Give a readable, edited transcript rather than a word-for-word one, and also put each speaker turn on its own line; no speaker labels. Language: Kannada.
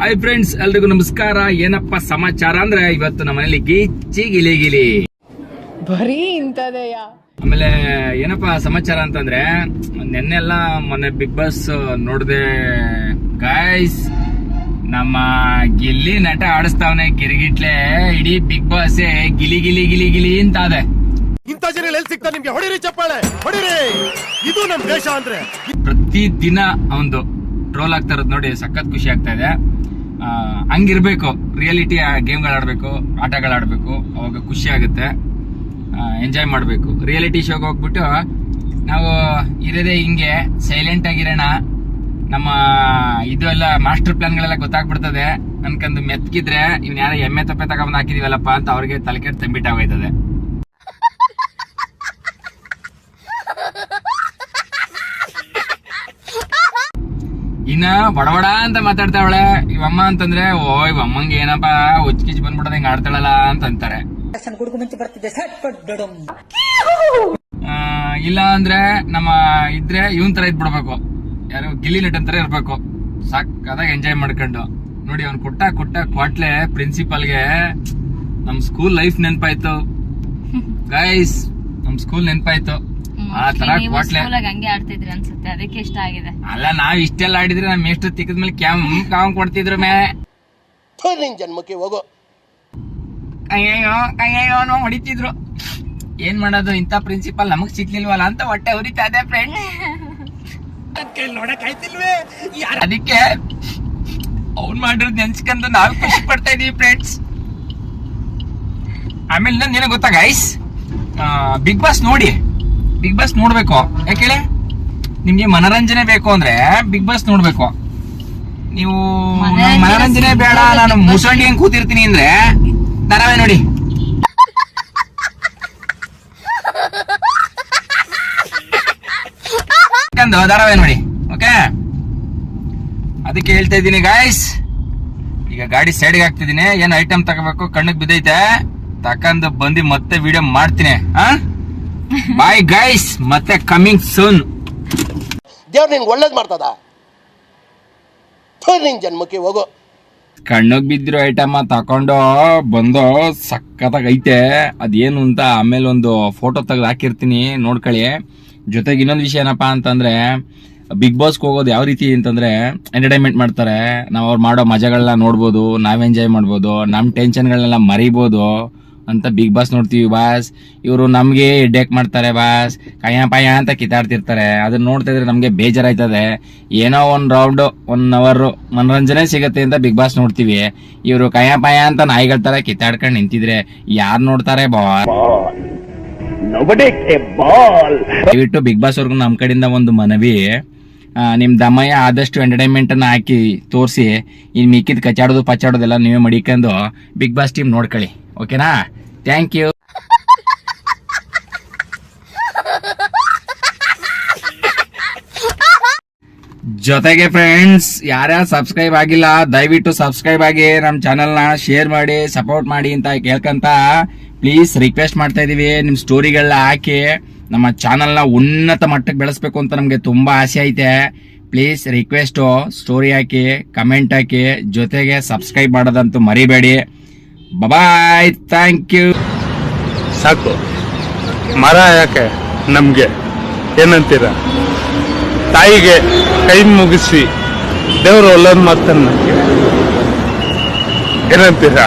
ಹಾಯ್ ಫ್ರೆಂಡ್ಸ್, ಎಲ್ರಿಗೂ ನಮಸ್ಕಾರ. ಏನಪ್ಪ ಸಮಾಚಾರ ಅಂದ್ರೆ ಇವತ್ತು ನಮ್ಮ ಮನೇಲಿ ಗಿಚ್ಚಿ ಗಿಲಿ
ಬರೀ ಇಂತದೆಯ.
ಆಮೇಲೆ ಏನಪ್ಪ ಸಮಾಚಾರ ಅಂತಂದ್ರೆ ನೆನ್ನೆಲ್ಲ ಮೊನ್ನೆ ಬಿಗ್ ಬಾಸ್ ನೋಡ್ದೆ ಗೈಸ್. ನಮ್ಮ ಗಿಲ್ಲಿ ನಟ ಆಡಿಸ್ತಾವನೆ ಗಿರಿಗಿಟ್ಲೆ. ಇಡೀ ಬಿಗ್ ಬಾಸ್ ಗಿಲಿ ಗಿಲಿ ಗಿಲಿ ಗಿಲಿ ಅಂತ ಅದೆ.
ಇಂಥ ಜನ ಎಲ್ಲಿ ಸಿಗ್ತಾರೆ ನಿಮ್ಗೆ? ಹೊಡಿರಿ ಚಪ್ಪಾಳೆ, ಹೊಡಿರಿ. ಇದು ನಮ್ ದೇಶ ಅಂದ್ರೆ.
ಪ್ರತಿ ದಿನ ಒಂದು ಟ್ರೋಲ್ ಆಗ್ತಾ ಇರೋದು ನೋಡಿ ಸಖತ್ ಖುಷಿ ಆಗ್ತಾ ಇದೆ. ಹಂಗಿರ್ಬೇಕು, ರಿಯಾಲಿಟಿ ಗೇಮ್ಗಳು ಆಡ್ಬೇಕು, ಆಟಗಳಾಡ್ಬೇಕು, ಅವಾಗ ಖುಷಿ ಆಗುತ್ತೆ, ಎಂಜಾಯ್ ಮಾಡ್ಬೇಕು. ರಿಯಾಲಿಟಿ ಶೋಗೆ ಹೋಗ್ಬಿಟ್ಟು ನಾವು ಇರೋದೇ ಹಿಂಗೆ ಸೈಲೆಂಟ್ ಆಗಿರೋಣ, ನಮ್ಮ ಇದು ಎಲ್ಲ ಮಾಸ್ಟರ್ ಪ್ಲಾನ್ಗಳೆಲ್ಲ ಗೊತ್ತಾಗ್ಬಿಡ್ತದೆ ಅನ್ಕಂದು ಮೆತ್ಕಿದ್ರೆ ಇವ್ನ ಯಾರ ಎಮ್ಮೆ ತಪ್ಪೆ ತಗೊಂಡ್ ಹಾಕಿದೀವಲ್ಲಪ್ಪ ಅಂತ ಅವ್ರಿಗೆ ತಲೆ ಕೆಟ್ಟು ತಂಬಿಟ್ಟಾಗೋಯ್ತದೆ. ಇನ್ನ ಬಡಬಡ ಅಂತ ಮಾತಾಡ್ತಾವಳೆ ಇವಮ್ಮ ಅಂತಂದ್ರೆ, ಓ ಇವಮ್ಮಂಗೆ ಏನಪ್ಪ ಹುಚ್ಕಿಚ್ ಬಂದ್ಬಿಡೋದು ಹಿಂಗ ಆಡ್ತಾಳಲ್ಲ ಅಂತ ಅಂತಾರೆ. ಇಲ್ಲ ಅಂದ್ರೆ ನಮ್ಮ ಇದ್ರೆ ಇವನ್ ತರ ಇದ್ಬಿಡ್ಬೇಕು, ಯಾರು ಗಿಲ್ಲಿ ನಟ್ ಅಂತಾರೆ ಇರ್ಬೇಕು, ಸಾಕಾದಾಗ ಎಂಜಾಯ್ ಮಾಡ್ಕೊಂಡು. ನೋಡಿ ಅವ್ನು ಕೊಟ್ಟ ಕ್ವಾಟ್ಲೆ ಪ್ರಿನ್ಸಿಪಾಲ್ಗೆ ನಮ್ ಸ್ಕೂಲ್ ಲೈಫ್ ನೆನ್ಪಾಯ್ತು ಗೈಸ್, ನಮ್ ಸ್ಕೂಲ್ ನೆನ್ಪಾಯ್ತು. ಆ ತರ ಕ್ವಾಟ್ಲೆ
ಹಂಗೆ ಆಡ್ತಿದ್ರಿ ಅನ್ಸುತ್ತೆ, ಅದಕ್ಕೆ ಇಷ್ಟ ಆಗಿದೆ.
ಅಲ್ಲ, ನಾವ್ ಇಷ್ಟೆಲ್ಲ ಆಡಿದ್ರೆ ನಮ್ ಎಷ್ಟು ತಿಕ್ಕದ್ಮೇಲೆ ಕಾವ್ ಕೊಡ್ತಿದ್ರು ಮೇ.
ನಿನ್ ಜನ್ಮಕ್ಕೆ ಹೋಗೋ
ಕೈಯೋ ಹೊಡಿತಿದ್ರು. ಏನ್ ಮಾಡೋದು, ಇಂತ ಪ್ರಿನ್ಸಿಪಾಲ್ ನಮಗ್ ಸಿಗ್ಲಿಲ್ವಲ್ಲ ಅಂತ ಹೊಟ್ಟೆ ಉರಿತಾ ಇದೆ ಫ್ರೆಂಡ್.
ನೋಡಕ್ ಆಯ್ತಿಲ್ವೇ?
ಅದಕ್ಕೆ ಅವ್ನ್ ಮಾಡಿರೋದ್ ನೆನ್ಸ್ಕೊಂಡು ನಾವ್ ಖುಷಿ ಪಡ್ತಾ ಇದೀವಿ ಫ್ರೆಂಡ್ಸ್. ಆಮೇಲೆ ಇನ್ನೊಂದ್ ಏನೋ ಗೊತ್ತಾ ಗೈಸ್, ಬಿಗ್ ಬಾಸ್ ನೋಡಿ, ಬಿಗ್ ಬಾಸ್ ನೋಡ್ಬೇಕು. ಯಾಕೇಳಿ, ನಿಮ್ಗೆ ಮನರಂಜನೆ ಬೇಕು ಅಂದ್ರೆ ಬಿಗ್ ಬಾಸ್ ನೋಡ್ಬೇಕು. ನೀವು ಮನರಂಜನೆ ಬೇಡ, ನಾನು ಮುಸಂಡಿ ಹೆಂಗ್ ಕೂತಿರ್ತೀನಿ ಅಂದ್ರೆ ಧಾರಾವಾಹಿ ನೋಡಿ. ಧಾರಾವಾಹಿ ನೋಡಿ, ಓಕೆ? ಅದಕ್ಕೆ ಹೇಳ್ತಾ ಇದ್ದೀನಿ ಗಾಯ್ಸ್. ಈಗ ಗಾಡಿ ಸೈಡ್ಗೆ ಹಾಕ್ತಿದ್ದೀನಿ, ಏನ್ ಐಟಮ್ ತಗೋಬೇಕು ಕಣ್ಣಿಗೆ ಬಿದ್ದೈತೆ, ತಕಂದು ಬಂದು ಮತ್ತೆ ವಿಡಿಯೋ ಮಾಡ್ತೀನಿ. ಬಾಯ್ ಗೈಸ್, ಮತ್ತೆ ಕಮಿಂಗ್ ಸೂನ್.
ದೇವ್ರ ನಿನ್ಗೆ ಒಳ್ಳೇದ್ ಮಾಡ್ತದ? ನಿನ್ ಜನ್ಮಕ್ಕೆ ಹೋಗೋ.
ಕಣ್ಣಿಗೆ ಬಿದ್ದಿರೋ ಐಟಮ್ ತಕೊಂಡು ಬಂದು ಸಖತ್ತಾಗ ಐತೆ. ಅದೇನು ಅಂತ ಆಮೇಲೆ ಒಂದು ಫೋಟೋ ತೆಗೆದು ಹಾಕಿರ್ತೀನಿ, ನೋಡ್ಕೊಳ್ಳಿ. ಜೊತೆಗೆ ಇನ್ನೊಂದು ವಿಷಯ ಏನಪ್ಪಾ ಅಂತಂದ್ರೆ, ಬಿಗ್ ಬಾಸ್ಗೆ ಹೋಗೋದು ಯಾವ ರೀತಿ ಅಂತಂದ್ರೆ ಎಂಟರ್ಟೈನ್ಮೆಂಟ್ ಮಾಡ್ತಾರೆ. ನಾವು ಅವ್ರು ಮಾಡೋ ಮಜಾಗಳನ್ನ ನೋಡ್ಬೋದು, ನಾವ್ ಎಂಜಾಯ್ ಮಾಡ್ಬೋದು, ನಮ್ ಟೆನ್ಷನ್ಗಳನ್ನೆಲ್ಲ ಮರಿಬೋದು ಅಂತ ಬಿಗ್ ಬಾಸ್ ನೋಡ್ತೀವಿ ಬಾಸ್. ಇವರು ನಮ್ಗೆ ಹೆಡ್ಡೇಕ್ ಮಾಡ್ತಾರೆ ಬಾಸ್, ಕಯ್ಯ ಅಂತ ಕಿತ್ತಾಡ್ತಿರ್ತಾರೆ. ಅದನ್ನ ನೋಡ್ತಾ ಇದ್ರೆ ನಮ್ಗೆ ಬೇಜಾರಾಯ್ತದೆ. ಏನೋ ಒಂದ್ ರೌಂಡ್ 1 ಅವರ್ ಮನರಂಜನೆ ಸಿಗತ್ತೆ ಅಂತ ಬಿಗ್ ಬಾಸ್ ನೋಡ್ತೀವಿ. ಇವರು ಕಯ್ಯ ಅಂತ ನಾಯಿಗಳ ತರ ಕಿತ್ತಾಡ್ಕೊಂಡು ನಿಂತಿದ್ರೆ ಯಾರು ನೋಡ್ತಾರೆ ಬಾಸ್? ದಯವಿಟ್ಟು ಬಿಗ್ ಬಾಸ್ ಅವ್ರಿಗೂ ನಮ್ ಕಡೆಯಿಂದ ಒಂದು ಮನವಿ, ನಿಮ್ ದಮಯ ಆದಷ್ಟು ಎಂಟರ್ಟೈನ್ಮೆಂಟ್ ಅನ್ನ ಹಾಕಿ ತೋರಿಸಿ. ಇನ್ ಮಿಕ್ಕಿದ್ ಕಚಾಡೋದು ಪಚಾಡೋದೆಲ್ಲ ನೀವೇ ಮಡಿಕೊಂಡು ಬಿಗ್ ಬಾಸ್ ಟೀಮ್ ನೋಡ್ಕೊಳ್ಳಿ, ಓಕೆನಾ? Thank you. ಜೊತೆಗೆ ಫ್ರೆಂಡ್ಸ್, ಯಾರ್ಯಾರು ಸಬ್ಸ್ಕ್ರೈಬ್ ಆಗಿಲ್ಲ ದಯವಿಟ್ಟು ಸಬ್ಸ್ಕ್ರೈಬ್ ಆಗಿ ನಮ್ ಚಾನೆಲ್ ನ ಶೇರ್ ಮಾಡಿ ಸಪೋರ್ಟ್ ಮಾಡಿ ಅಂತ ಕೇಳ್ಕಂತ ಪ್ಲೀಸ್ ರಿಕ್ವೆಸ್ಟ್ ಮಾಡ್ತಾ ಇದೀವಿ. ನಿಮ್ ಸ್ಟೋರಿಗಳನ್ನ ಹಾಕಿ ನಮ್ಮ ಚಾನೆಲ್ ನ ಉನ್ನತ ಮಟ್ಟಕ್ಕೆ ಬೆಳೆಸ್ಬೇಕು ಅಂತ ನಮ್ಗೆ ತುಂಬಾ ಆಸೆ ಐತೆ. ಪ್ಲೀಸ್ ರಿಕ್ವೆಸ್ಟ್, ಸ್ಟೋರಿ ಹಾಕಿ, ಕಮೆಂಟ್ ಹಾಕಿ, ಜೊತೆಗೆ ಸಬ್ಸ್ಕ್ರೈಬ್ ಮಾಡೋದಂತೂ ಮರಿಬೇಡಿ. Bye, thank you.
ಸಾಕು, ಮರ ಯಾಕೆ ನಮ್ಗೆ ಏನಂತೀರ? ತಾಯಿಗೆ ಕೈ ಮುಗಿಸಿ ದೇವರು ಒಳ್ಳೇದು ಮಾಡ್ತಾನೆ ನಮ್ಗೆ, ಏನಂತೀರ?